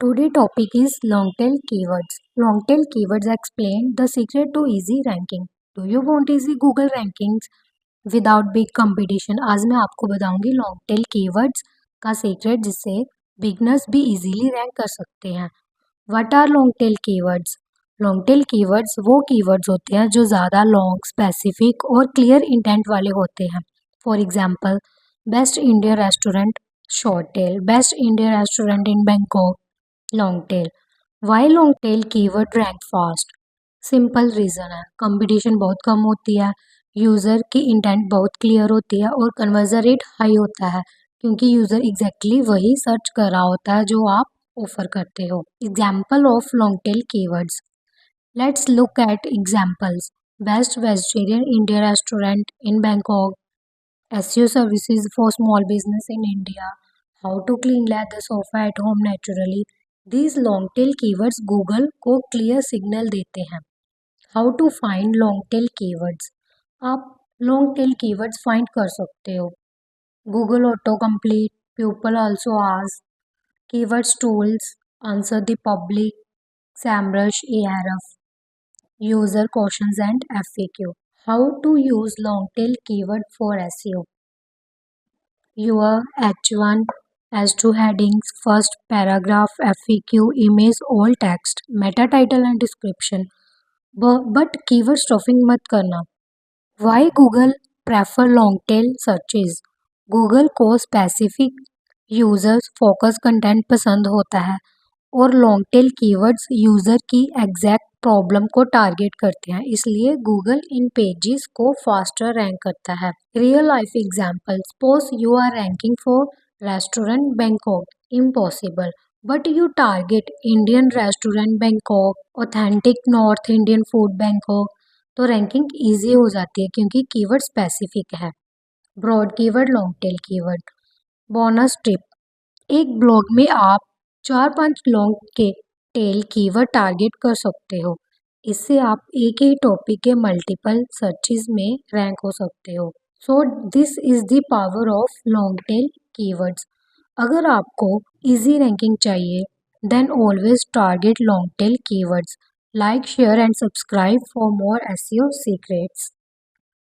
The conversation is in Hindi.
Today topic is long tail keywords. Long tail keywords explain the secret to easy ranking. Do you want easy Google rankings without big competition? आज मैं आपको बताऊंगी long tail keywords का secret जिससे beginners भी easily rank कर सकते हैं. What are long tail keywords? Long tail keywords वो keywords होते हैं जो ज़्यादा long, specific और clear intent वाले होते हैं. For example, best Indian restaurant, short tail. Best Indian restaurant in Bangkok, long tail. Why long tail keyword rank fast? Simple reason है, कंपटीशन बहुत कम होती है, यूज़र की इंटेंट बहुत क्लियर होती है और कन्वर्जन रेट हाई होता है क्योंकि यूज़र एग्जैक्टली वही सर्च कर रहा होता है जो आप ऑफर करते हो. Example of long tail keywords. Let's look at examples. Best vegetarian Indian restaurant in Bangkok, SEO services for small business in India, how to clean leather sofa at home naturally. These long tail keywords Google को क्लियर सिग्नल देते हैं. How to find long tail keywords. आप लॉन्ग टेल कीवर्ड्स फाइंड कर सकते हो. Google auto complete, people also ask, keywords tools, answer the public, Semrush, Ahref, user questions and FAQ. How to use long tail keyword for SEO. Your H1, H2 headings, first paragraph, FAQ, image, all text, meta title and description. But keyword stuffing मत करना. Why Google prefer long tail searches? Google को specific users focus content पसंद होता है और लॉन्ग टेल कीवर्ड्स यूज़र की एग्जैक्ट प्रॉब्लम को टारगेट करते हैं, इसलिए गूगल इन पेजेस को फास्टर रैंक करता है. Real life example. Suppose you are ranking for restaurant Bangkok, impossible, but you target Indian restaurant Bangkok, authentic North Indian food Bangkok, तो रैंकिंग ईजी हो जाती है क्योंकि कीवर्ड स्पेसिफिक है. Broad keyword, long tail keyword. Bonus tip. एक ब्लॉग में आप 4-5 लॉन्ग के टेल कीवर्ड टारगेट कर सकते हो. इससे आप एक ही टॉपिक के मल्टीपल सर्चेस में रैंक हो सकते हो. So this is the power of long tail keywords. अगर आपको इजी रैंकिंग चाहिए then always target long tail keywords. Like, share and subscribe for more SEO secrets.